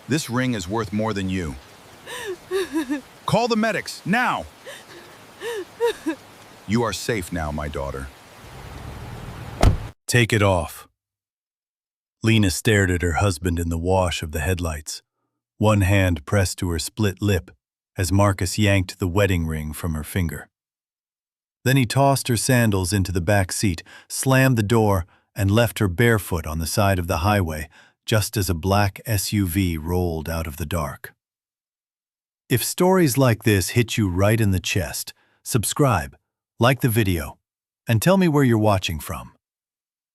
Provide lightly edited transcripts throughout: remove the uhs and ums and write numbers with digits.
This ring is worth more than you. Call the medics, now! You are safe now, my daughter. Take it off. Lena stared at her husband in the wash of the headlights, one hand pressed to her split lip as Marcus yanked the wedding ring from her finger. Then he tossed her sandals into the back seat, slammed the door, and left her barefoot on the side of the highway just as a black SUV rolled out of the dark. If stories like this hit you right in the chest, subscribe, like the video, and tell me where you're watching from.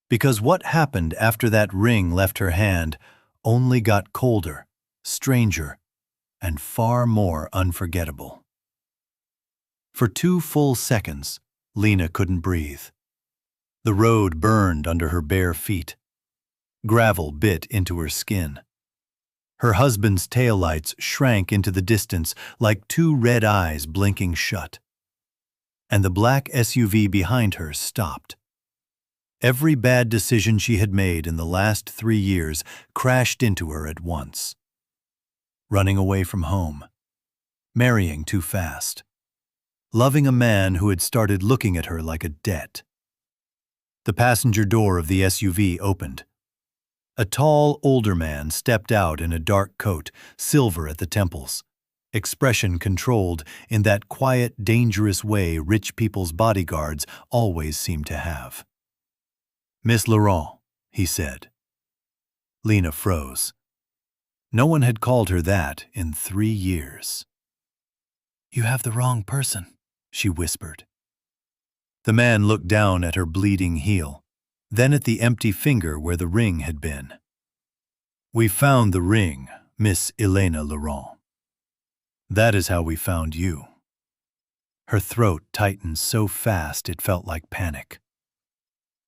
Because what happened after that ring left her hand only got colder, stranger, and far more unforgettable. For 2 full seconds, Lena couldn't breathe. The road burned under her bare feet. Gravel bit into her skin. Her husband's taillights shrank into the distance like 2 red eyes blinking shut. And the black SUV behind her stopped. Every bad decision she had made in the last 3 years crashed into her at once. Running away from home. Marrying too fast. Loving a man who had started looking at her like a debt. The passenger door of the SUV opened. A tall, older man stepped out in a dark coat, silver at the temples, expression controlled in that quiet, dangerous way rich people's bodyguards always seem to have. "Miss Laurent," he said. Lena froze. No one had called her that in 3 years. "You have the wrong person," she whispered. The man looked down at her bleeding heel, then at the empty finger where the ring had been. "We found the ring, Miss Elena Laurent. That is how we found you." Her throat tightened so fast it felt like panic.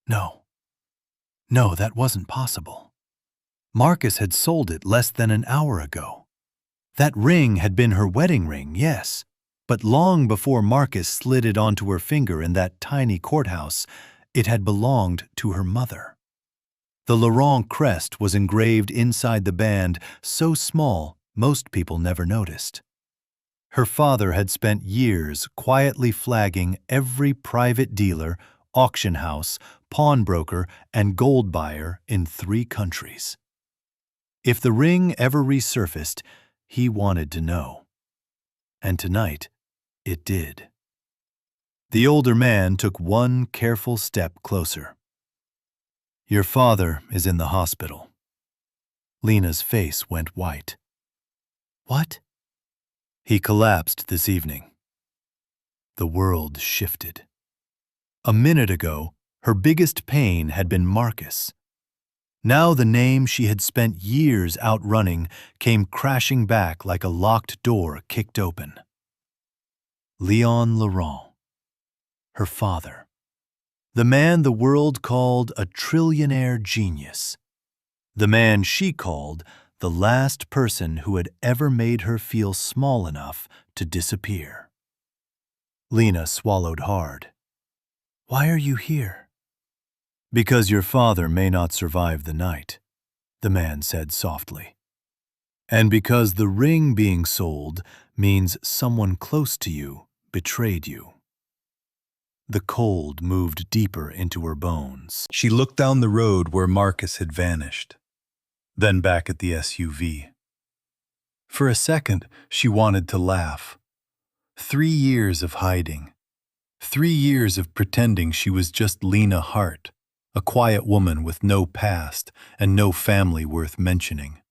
No, that wasn't possible. Marcus had sold it less than an hour ago. That ring had been her wedding ring, yes, but long before Marcus slid it onto her finger in that tiny courthouse, it had belonged to her mother. The Laurent crest was engraved inside the band, so small most people never noticed. Her father had spent years quietly flagging every private dealer, auction house, pawnbroker, and gold buyer in 3 countries. If the ring ever resurfaced, he wanted to know. And tonight, it did. The older man took one careful step closer. "Your father is in the hospital." Lena's face went white. "What?" "He collapsed this evening." The world shifted. A minute ago, her biggest pain had been Marcus. Now the name she had spent years outrunning came crashing back like a locked door kicked open. Leon Laurent. Her father. The man the world called a trillionaire genius. The man she called the last person who had ever made her feel small enough to disappear. Lena swallowed hard. "Why are you here?" "Because your father may not survive the night," the man said softly. "And because the ring being sold means someone close to you betrayed you." The cold moved deeper into her bones. She looked down the road where Marcus had vanished, then back at the SUV. For a second, she wanted to laugh. 3 years of hiding. 3 years of pretending she was just Lena Hart, a quiet woman with no past and no family worth mentioning.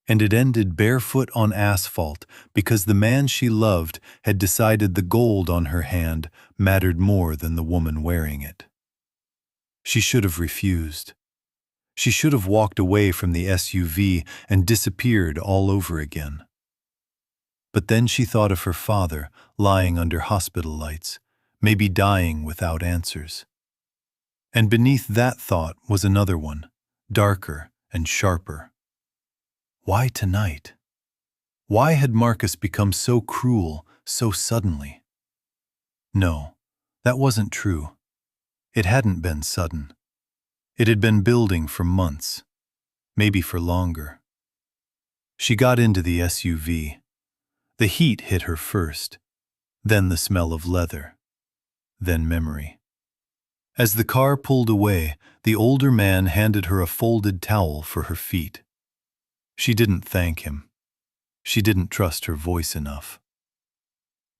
And it ended barefoot on asphalt because the man she loved had decided the gold on her hand mattered more than the woman wearing it. She should have refused. She should have walked away from the SUV and disappeared all over again. But then she thought of her father lying under hospital lights, maybe dying without answers. And beneath that thought was another one, darker and sharper. Why tonight? Why had Marcus become so cruel so suddenly? No, that wasn't true. It hadn't been sudden. It had been building for months, maybe for longer. She got into the SUV. The heat hit her first, then the smell of leather, then memory. As the car pulled away, the older man handed her a folded towel for her feet. She didn't thank him. She didn't trust her voice enough.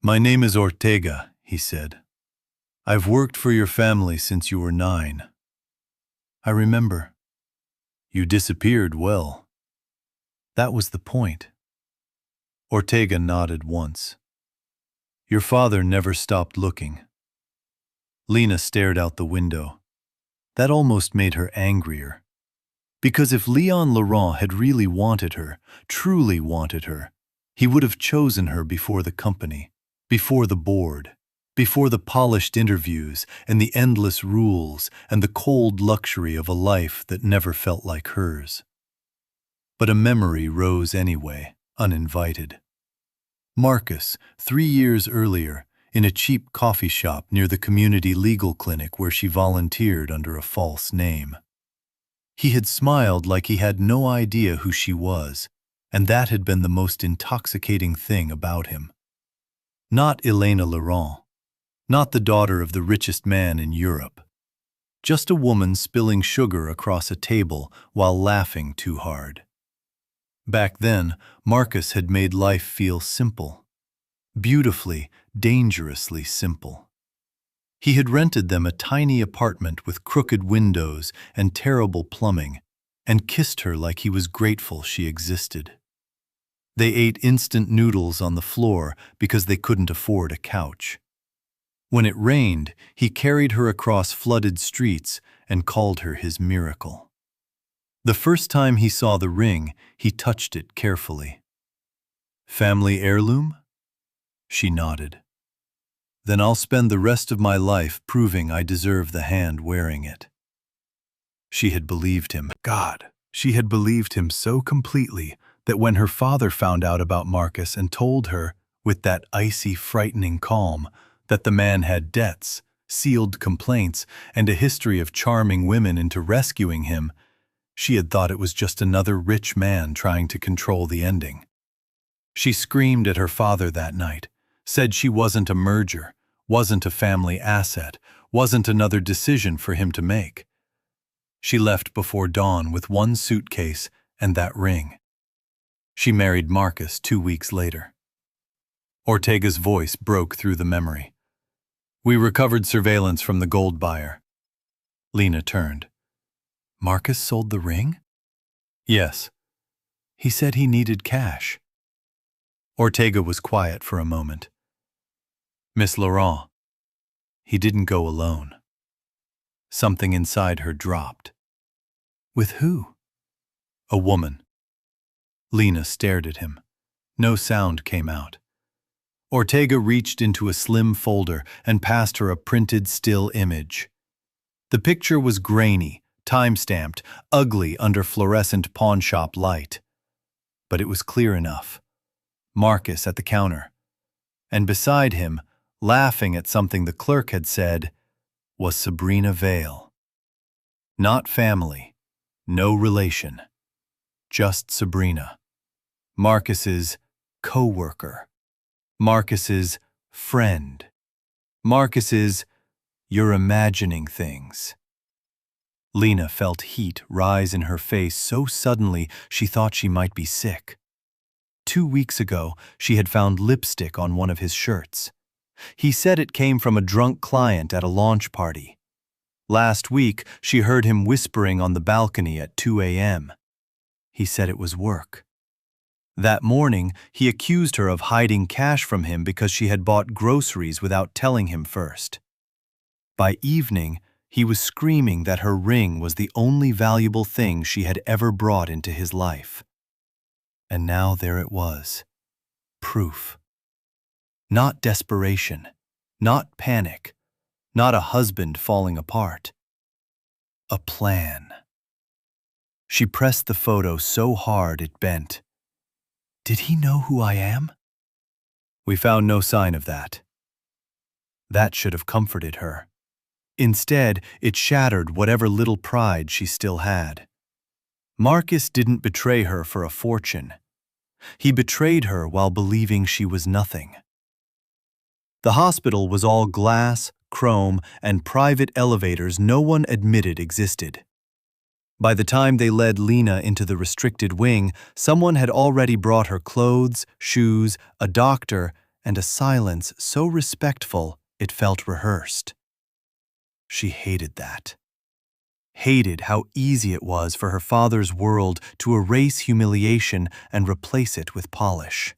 "My name is Ortega," he said. "I've worked for your family since you were 9. I remember. You disappeared well. That was the point." Ortega nodded once. "Your father never stopped looking." Lena stared out the window. That almost made her angrier. Because if Leon Laurent had really wanted her, truly wanted her, he would have chosen her before the company, before the board, before the polished interviews and the endless rules and the cold luxury of a life that never felt like hers. But a memory rose anyway, uninvited. Marcus, 3 years earlier, in a cheap coffee shop near the community legal clinic where she volunteered under a false name. He had smiled like he had no idea who she was, and that had been the most intoxicating thing about him. Not Elena Laurent, not the daughter of the richest man in Europe. Just a woman spilling sugar across a table while laughing too hard. Back then, Marcus had made life feel simple. Beautifully, dangerously simple. He had rented them a tiny apartment with crooked windows and terrible plumbing, and kissed her like he was grateful she existed. They ate instant noodles on the floor because they couldn't afford a couch. When it rained, he carried her across flooded streets and called her his miracle. The first time he saw the ring, he touched it carefully. "Family heirloom?" She nodded. "Then I'll spend the rest of my life proving I deserve the hand wearing it." She had believed him. God, she had believed him so completely that when her father found out about Marcus and told her, with that icy, frightening calm, that the man had debts, sealed complaints, and a history of charming women into rescuing him, she had thought it was just another rich man trying to control the ending. She screamed at her father that night, said she wasn't a merger, wasn't a family asset, wasn't another decision for him to make. She left before dawn with one suitcase and that ring. She married Marcus 2 weeks later. Ortega's voice broke through the memory. "We recovered surveillance from the gold buyer." Lena turned. "Marcus sold the ring?" "Yes. He said he needed cash." Ortega was quiet for a moment. "Miss Laurent, he didn't go alone." Something inside her dropped. "With who?" "A woman." Lena stared at him. No sound came out. Ortega reached into a slim folder and passed her a printed still image. The picture was grainy, time-stamped, ugly under fluorescent pawnshop light. But it was clear enough. Marcus at the counter. And beside him, laughing at something the clerk had said, was Sabrina Vale. Not family, no relation, just Sabrina. Marcus's co-worker. Marcus's friend. Marcus's, "You're imagining things." Lena felt heat rise in her face so suddenly she thought she might be sick. 2 weeks ago, she had found lipstick on one of his shirts. He said it came from a drunk client at a launch party. Last week, she heard him whispering on the balcony at 2 a.m. He said it was work. That morning, he accused her of hiding cash from him because she had bought groceries without telling him first. By evening, he was screaming that her ring was the only valuable thing she had ever brought into his life. And now there it was. Proof. Not desperation, not panic, not a husband falling apart. A plan. She pressed the photo so hard it bent. Did he know who I am? We found no sign of that. That should have comforted her. Instead, it shattered whatever little pride she still had. Marcus didn't betray her for a fortune. He betrayed her while believing she was nothing. The hospital was all glass, chrome, and private elevators no one admitted existed. By the time they led Lena into the restricted wing, someone had already brought her clothes, shoes, a doctor, and a silence so respectful it felt rehearsed. She hated that. Hated how easy it was for her father's world to erase humiliation and replace it with polish.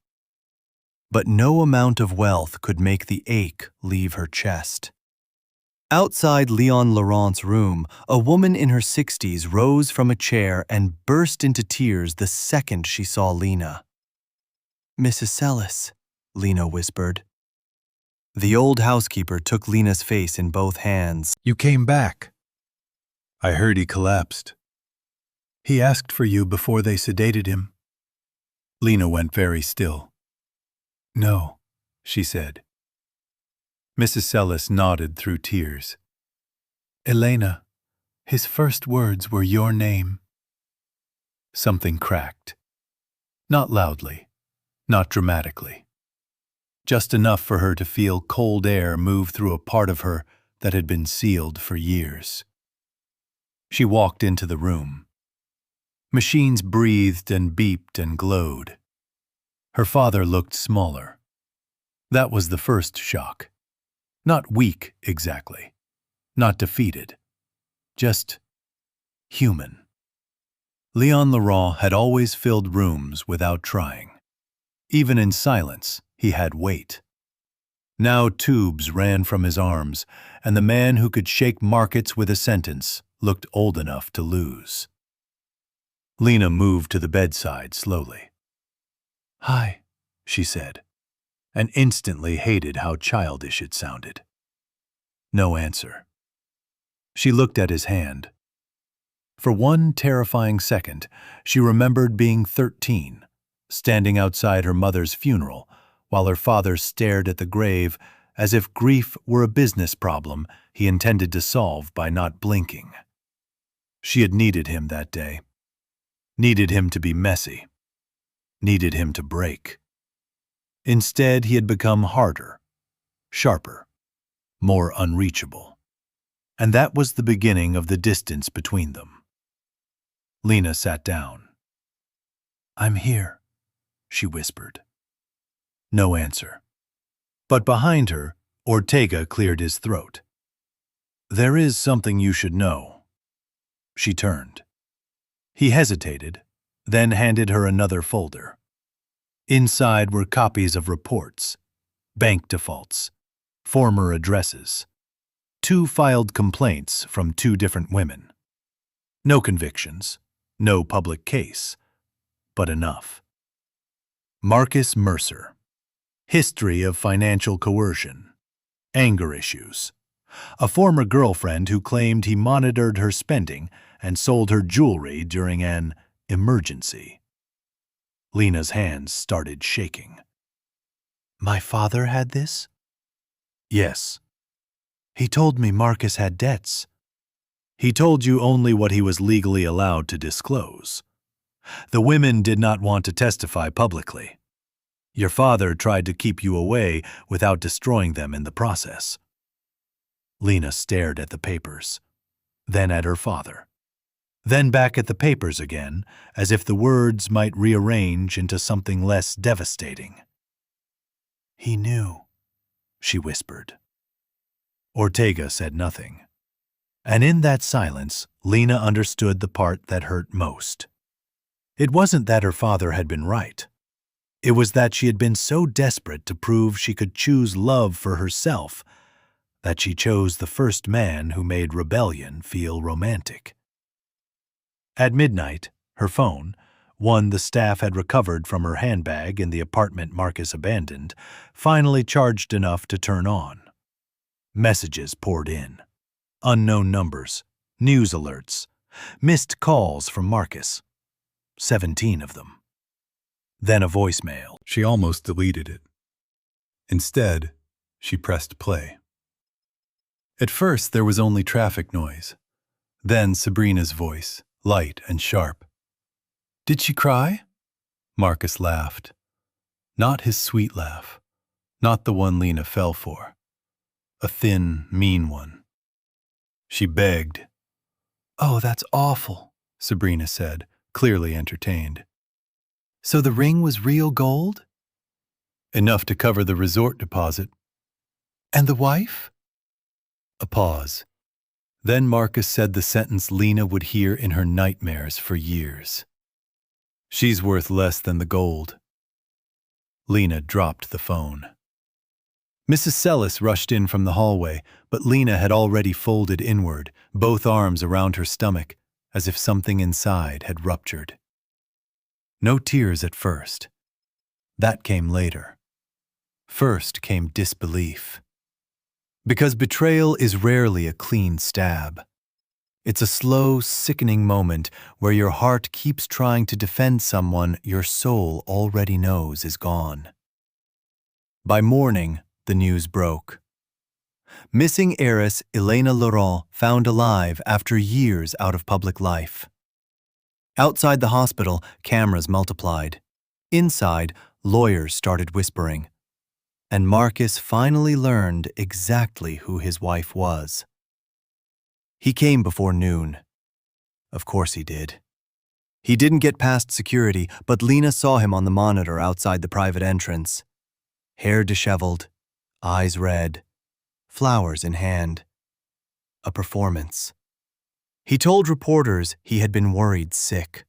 But no amount of wealth could make the ache leave her chest. Outside Leon Laurent's room, a woman in her 60s rose from a chair and burst into tears the second she saw Lena. "Mrs. Sellis," Lena whispered. The old housekeeper took Lena's face in both hands. You came back. I heard he collapsed. He asked for you before they sedated him. Lena went very still. No, she said. Mrs. Sellis nodded through tears. Elena, his first words were your name. Something cracked. Not loudly, not dramatically. Just enough for her to feel cold air move through a part of her that had been sealed for years. She walked into the room. Machines breathed and beeped and glowed. Her father looked smaller. That was the first shock. Not weak, exactly. Not defeated. Just human. Leon Laurent had always filled rooms without trying. Even in silence, he had weight. Now tubes ran from his arms, and the man who could shake markets with a sentence looked old enough to lose. Lena moved to the bedside slowly. "Hi," she said, and instantly hated how childish it sounded. No answer. She looked at his hand. For one terrifying second, she remembered being 13, standing outside her mother's funeral, while her father stared at the grave as if grief were a business problem he intended to solve by not blinking. She had needed him that day. Needed him to be messy. Needed him to break. Instead, he had become harder, sharper, more unreachable. And that was the beginning of the distance between them. Lena sat down. "I'm here," she whispered. No answer. But behind her, Ortega cleared his throat. "There is something you should know." She turned. He hesitated, then handed her another folder. Inside were copies of reports, bank defaults, former addresses, 2 filed complaints from 2 different women. No convictions, no public case, but enough. Marcus Mercer. History of financial coercion. Anger issues. A former girlfriend who claimed he monitored her spending and sold her jewelry during an emergency. Lena's hands started shaking. "My father had this?" "Yes." "He told me Marcus had debts." "He told you only what he was legally allowed to disclose. The women did not want to testify publicly. Your father tried to keep you away without destroying them in the process." Lena stared at the papers, then at her father, then back at the papers again, as if the words might rearrange into something less devastating. "He knew," she whispered. Ortega said nothing. And in that silence, Lena understood the part that hurt most. It wasn't that her father had been right. It was that she had been so desperate to prove she could choose love for herself that she chose the first man who made rebellion feel romantic. At midnight, her phone, one the staff had recovered from her handbag in the apartment Marcus abandoned, finally charged enough to turn on. Messages poured in. Unknown numbers, news alerts, missed calls from Marcus. 17 of them. Then a voicemail. She almost deleted it. Instead, she pressed play. At first, there was only traffic noise. Then Sabrina's voice, light and sharp. "Did she cry?" Marcus laughed. Not his sweet laugh. Not the one Lena fell for. A thin, mean one. She begged. "Oh, that's awful," Sabrina said, clearly entertained. "So the ring was real gold?" "Enough to cover the resort deposit." "And the wife?" A pause. Then Marcus said the sentence Lena would hear in her nightmares for years. "She's worth less than the gold." Lena dropped the phone. Mrs. Sellis rushed in from the hallway, but Lena had already folded inward, both arms around her stomach, as if something inside had ruptured. No tears at first. That came later. First came disbelief. Because betrayal is rarely a clean stab. It's a slow, sickening moment where your heart keeps trying to defend someone your soul already knows is gone. By morning, the news broke. Missing heiress Elena Laurent found alive after years out of public life. Outside the hospital, cameras multiplied. Inside, lawyers started whispering. And Marcus finally learned exactly who his wife was. He came before noon. Of course he did. He didn't get past security, but Lena saw him on the monitor outside the private entrance. Hair disheveled, eyes red, flowers in hand. A performance. He told reporters he had been worried sick,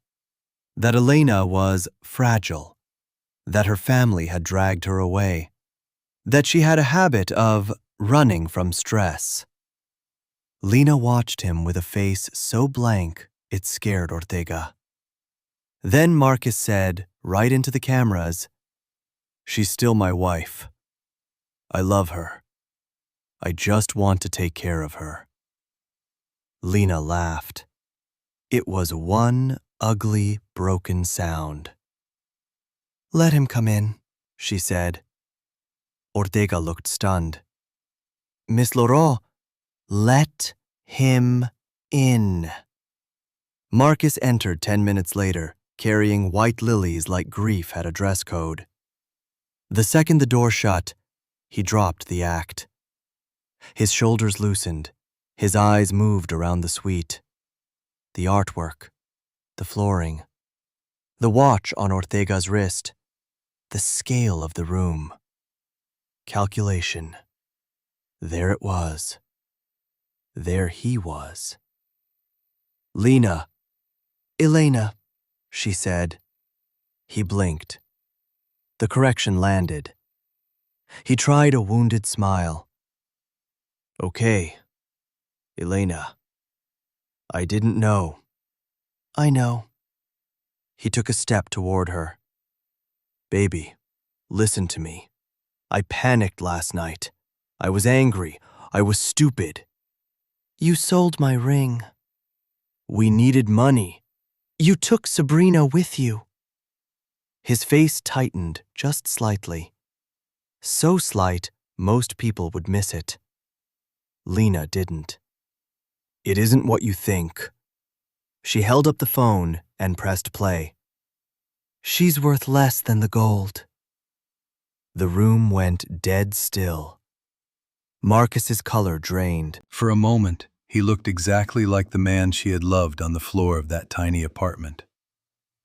that Elena was fragile, that her family had dragged her away, that she had a habit of running from stress. Lena watched him with a face so blank it scared Ortega. Then Marcus said, right into the cameras, "She's still my wife. I love her. I just want to take care of her." Lena laughed. It was one ugly, broken sound. "Let him come in," she said. Ortega looked stunned. "Miss Laurent, let him in." Marcus entered 10 minutes later, carrying white lilies like grief had a dress code. The second the door shut, he dropped the act. His shoulders loosened, his eyes moved around the suite. The artwork, the flooring, the watch on Ortega's wrist, the scale of the room. Calculation. There it was. There he was. "Lena." "Elena," she said. He blinked. The correction landed. He tried a wounded smile. "Okay, Elena. I didn't know." "I know." He took a step toward her. "Baby, listen to me. I panicked last night. I was angry. I was stupid." "You sold my ring." "We needed money." "You took Sabrina with you." His face tightened just slightly. So slight, most people would miss it. Lena didn't. "It isn't what you think." She held up the phone and pressed play. "She's worth less than the gold." The room went dead still. Marcus's color drained. For a moment, he looked exactly like the man she had loved on the floor of that tiny apartment.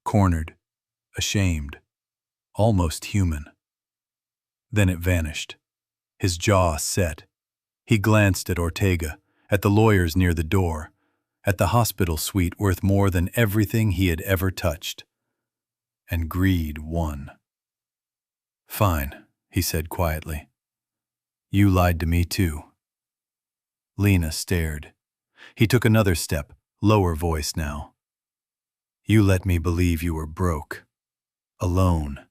Cornered, ashamed, almost human. Then it vanished. His jaw set. He glanced at Ortega, at the lawyers near the door, at the hospital suite worth more than everything he had ever touched. And greed won. "Fine," he said quietly. "You lied to me too." Lena stared. He took another step, lower voice now. "You let me believe you were broke, alone.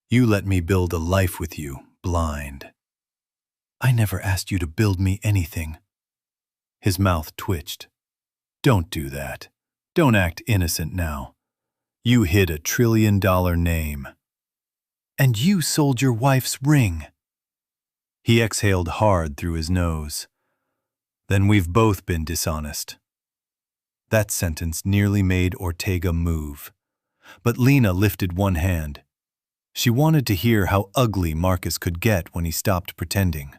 You let me build a life with you, blind." "I never asked you to build me anything." His mouth twitched. "Don't do that. Don't act innocent now. You hid $1 trillion name. And you sold your wife's ring." He exhaled hard through his nose. "Then we've both been dishonest." That sentence nearly made Ortega move. But Lena lifted one hand. She wanted to hear how ugly Marcus could get when he stopped pretending.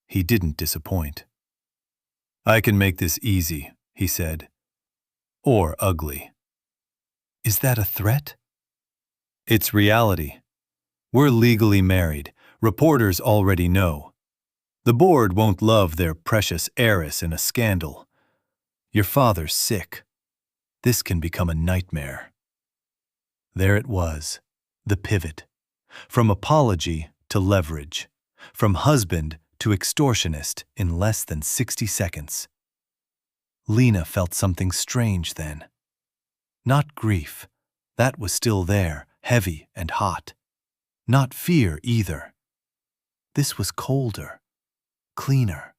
He didn't disappoint. "I can make this easy," he said. "Or ugly." "Is that a threat?" "It's reality. We're legally married. Reporters already know. The board won't love their precious heiress in a scandal. Your father's sick. This can become a nightmare." There it was, the pivot. From apology to leverage. From husband to extortionist in less than 60 seconds. Lena felt something strange then. Not grief. That was still there, heavy and hot. Not fear either. This was colder, cleaner.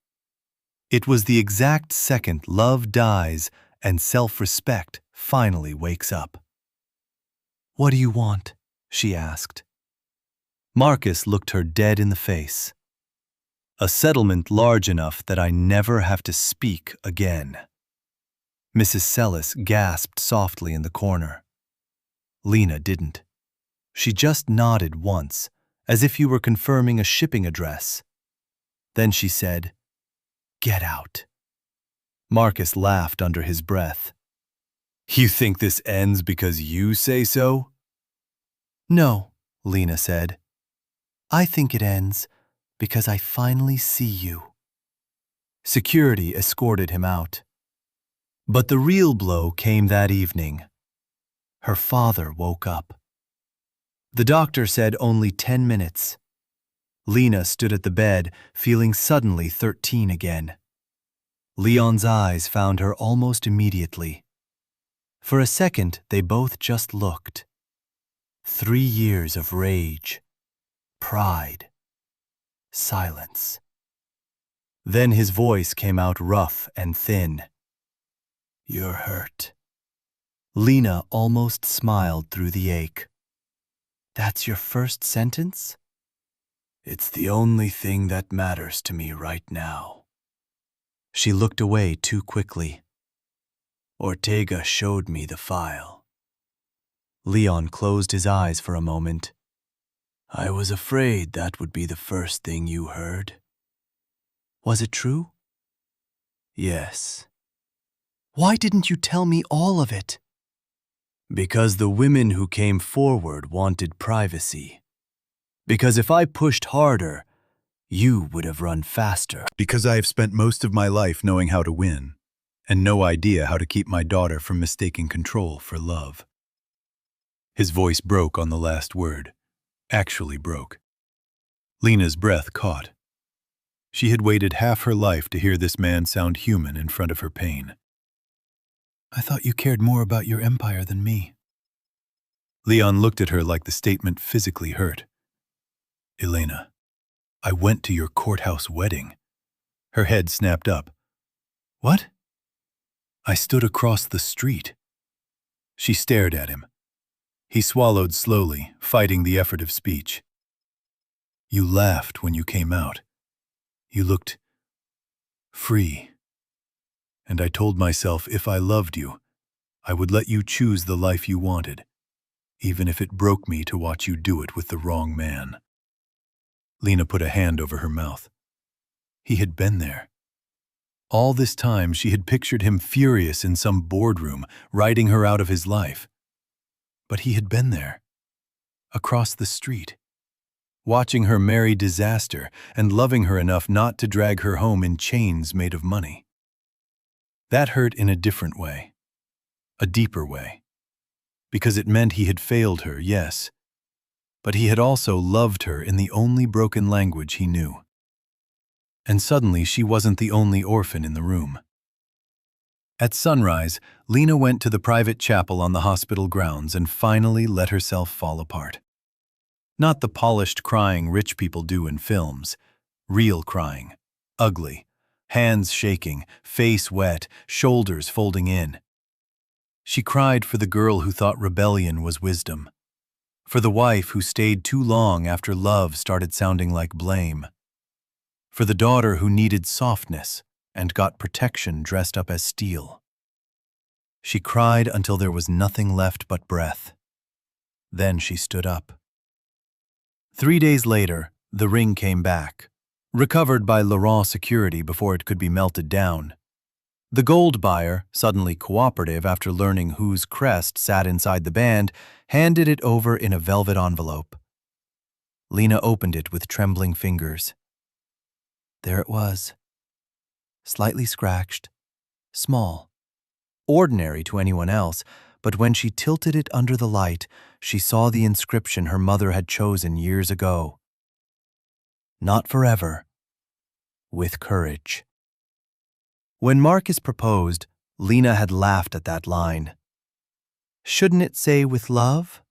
It was the exact second love dies and self-respect finally wakes up. "What do you want?" she asked. Marcus looked her dead in the face. "A settlement large enough that I never have to speak again." Mrs. Sellis gasped softly in the corner. Lena didn't. She just nodded once, as if you were confirming a shipping address. Then she said, "Get out." Marcus laughed under his breath. "You think this ends because you say so?" "No," Lena said. "I think it ends because I finally see you." Security escorted him out. But the real blow came that evening. Her father woke up. The doctor said only 10 minutes. Lena stood at the bed, feeling suddenly 13 again. Leon's eyes found her almost immediately. For a second, they both just looked. 3 years of rage, pride, silence. Then his voice came out rough and thin. "You're hurt." Lena almost smiled through the ache. "That's your first sentence?" "It's the only thing that matters to me right now." She looked away too quickly. "Ortega showed me the file." Leon closed his eyes for a moment. "I was afraid that would be the first thing you heard." "Was it true?" "Yes." "Why didn't you tell me all of it?" "Because the women who came forward wanted privacy. Because if I pushed harder, you would have run faster." Because I have spent most of my life knowing how to win, and no idea how to keep my daughter from mistaking control for love. His voice broke on the last word. Actually broke. Lena's breath caught. She had waited half her life to hear this man sound human in front of her pain. "I thought you cared more about your empire than me." Leon looked at her like the statement physically hurt. "Elena, I went to your courthouse wedding." Her head snapped up. "What?" "I stood across the street." She stared at him. He swallowed slowly, fighting the effort of speech. "You laughed when you came out. You looked free. And I told myself if I loved you, I would let you choose the life you wanted, even if it broke me to watch you do it with the wrong man." Lena put a hand over her mouth. He had been there. All this time she had pictured him furious in some boardroom, writing her out of his life. But he had been there, across the street, watching her marry disaster and loving her enough not to drag her home in chains made of money. That hurt in a different way, a deeper way, because it meant he had failed her, yes, but he had also loved her in the only broken language he knew. And suddenly she wasn't the only orphan in the room. At sunrise, Lena went to the private chapel on the hospital grounds and finally let herself fall apart. Not the polished crying rich people do in films. Real crying. Ugly. Hands shaking, face wet, shoulders folding in. She cried for the girl who thought rebellion was wisdom. For the wife who stayed too long after love started sounding like blame. For the daughter who needed softness and got protection dressed up as steel. She cried until there was nothing left but breath. Then she stood up. 3 days later, the ring came back, recovered by Laurent security before it could be melted down. The gold buyer, suddenly cooperative after learning whose crest sat inside the band, handed it over in a velvet envelope. Lena opened it with trembling fingers. There it was. Slightly scratched, small, ordinary to anyone else, but when she tilted it under the light, she saw the inscription her mother had chosen years ago. Not forever, with courage. When Marcus proposed, Lena had laughed at that line. Shouldn't it say with love?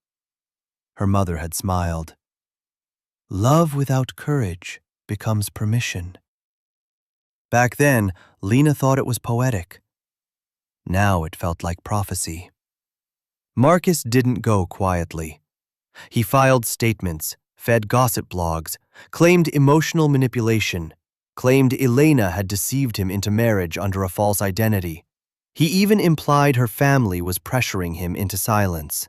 Her mother had smiled. Love without courage becomes permission. Back then, Lena thought it was poetic. Now it felt like prophecy. Marcus didn't go quietly. He filed statements, fed gossip blogs, claimed emotional manipulation, claimed Elena had deceived him into marriage under a false identity. He even implied her family was pressuring him into silence.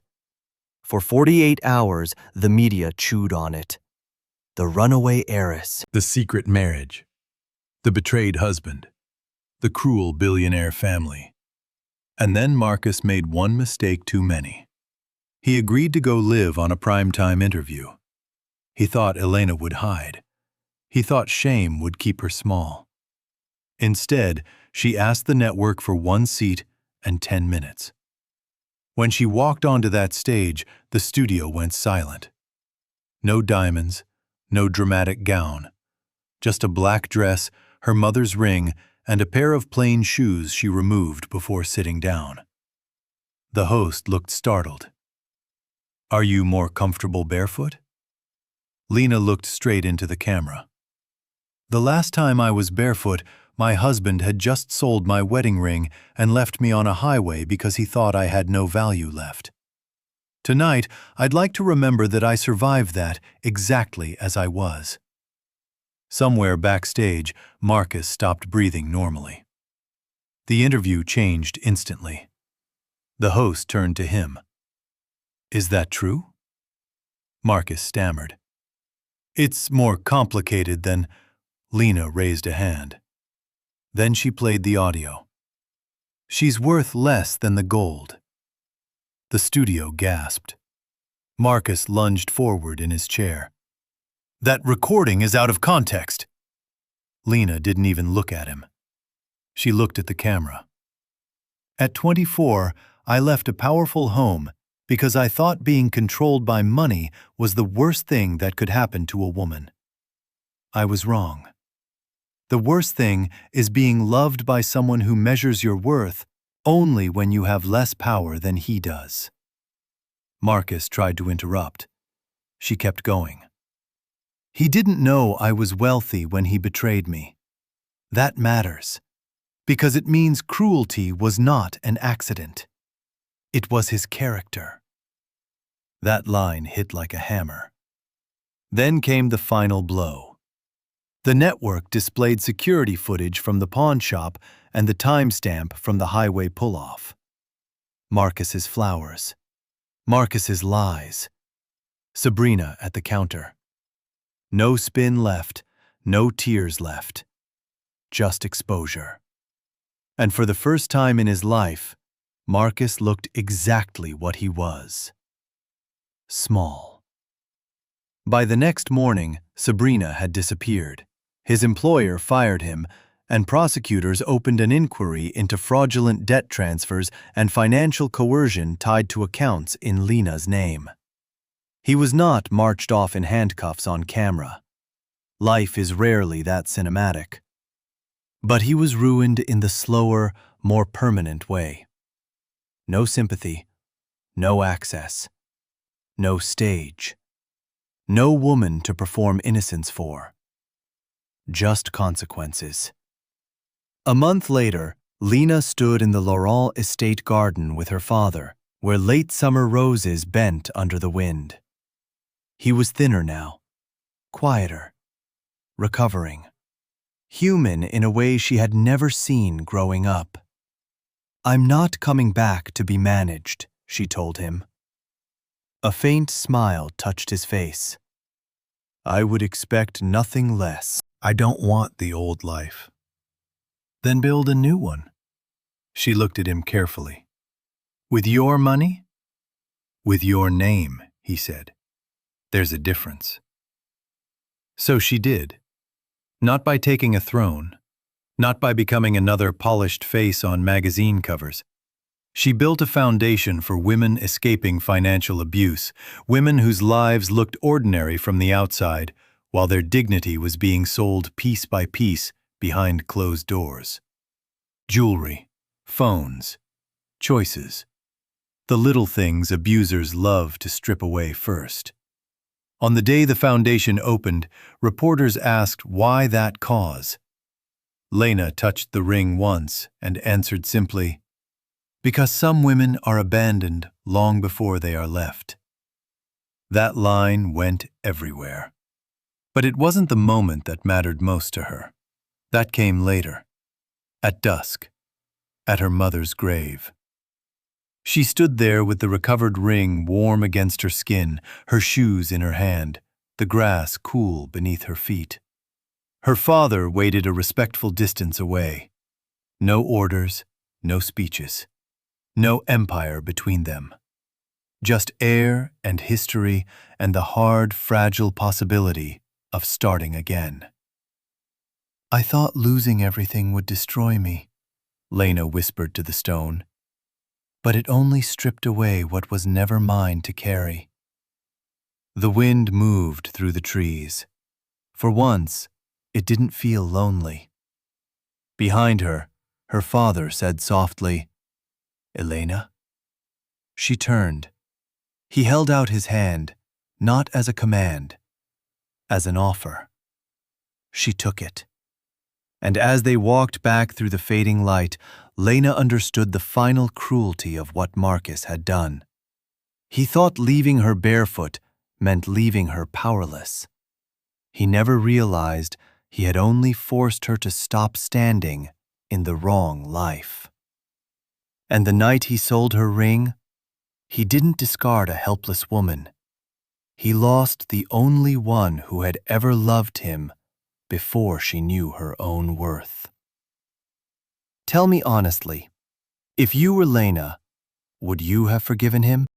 For 48 hours, the media chewed on it. The runaway heiress. The secret marriage. The betrayed husband. The cruel billionaire family. And then Marcus made one mistake too many. He agreed to go live on a primetime interview. He thought Elena would hide. He thought shame would keep her small. Instead, she asked the network for 1 seat and 10 minutes. When she walked onto that stage, the studio went silent. No diamonds, no dramatic gown. Just a black dress, her mother's ring, and a pair of plain shoes she removed before sitting down. The host looked startled. Are you more comfortable barefoot? Lena looked straight into the camera. The last time I was barefoot, my husband had just sold my wedding ring and left me on a highway because he thought I had no value left. Tonight, I'd like to remember that I survived that exactly as I was. Somewhere backstage, Marcus stopped breathing normally. The interview changed instantly. The host turned to him. Is that true? Marcus stammered. It's more complicated than... Lena raised a hand. Then she played the audio. She's worth less than the gold. The studio gasped. Marcus lunged forward in his chair. That recording is out of context. Lena didn't even look at him. She looked at the camera. At 24, I left a powerful home because I thought being controlled by money was the worst thing that could happen to a woman. I was wrong. The worst thing is being loved by someone who measures your worth only when you have less power than he does. Marcus tried to interrupt. She kept going. He didn't know I was wealthy when he betrayed me. That matters, because it means cruelty was not an accident. It was his character. That line hit like a hammer. Then came the final blow. The network displayed security footage from the pawn shop and the timestamp from the highway pull-off. Marcus's flowers. Marcus's lies. Sabrina at the counter. No spin left, no tears left. Just exposure. And for the first time in his life, Marcus looked exactly what he was. Small. By the next morning, Sabrina had disappeared. His employer fired him, and prosecutors opened an inquiry into fraudulent debt transfers and financial coercion tied to accounts in Lena's name. He was not marched off in handcuffs on camera. Life is rarely that cinematic. But he was ruined in the slower, more permanent way. No sympathy, no access, no stage, no woman to perform innocence for. Just consequences. A month later, Lena stood in the Laurent estate garden with her father, where late summer roses bent under the wind. He was thinner now, quieter, recovering, human in a way she had never seen growing up. "I'm not coming back to be managed," she told him. A faint smile touched his face. "I would expect nothing less." I don't want the old life. Then build a new one. She looked at him carefully. With your money? With your name, he said. There's a difference. So she did. Not by taking a throne, not by becoming another polished face on magazine covers. She built a foundation for women escaping financial abuse, women whose lives looked ordinary from the outside, while their dignity was being sold piece by piece behind closed doors. Jewelry, phones, choices. The little things abusers love to strip away first. On the day the foundation opened, reporters asked why that cause. Lena touched the ring once and answered simply, "Because some women are abandoned long before they are left." That line went everywhere. But it wasn't the moment that mattered most to her. That came later, at dusk, at her mother's grave. She stood there with the recovered ring warm against her skin, her shoes in her hand, the grass cool beneath her feet. Her father waited a respectful distance away. No orders, no speeches, no empire between them. Just air and history and the hard, fragile possibility of starting again. "I thought losing everything would destroy me," Lena whispered to the stone. "But it only stripped away what was never mine to carry." The wind moved through the trees. For once, it didn't feel lonely. Behind her, her father said softly, "Elena?" She turned. He held out his hand, not as a command, as an offer. She took it. And as they walked back through the fading light, Lena understood the final cruelty of what Marcus had done. He thought leaving her barefoot meant leaving her powerless. He never realized he had only forced her to stop standing in the wrong life. And the night he sold her ring, he didn't discard a helpless woman. He lost the only one who had ever loved him before she knew her own worth. Tell me honestly, if you were Lena, would you have forgiven him?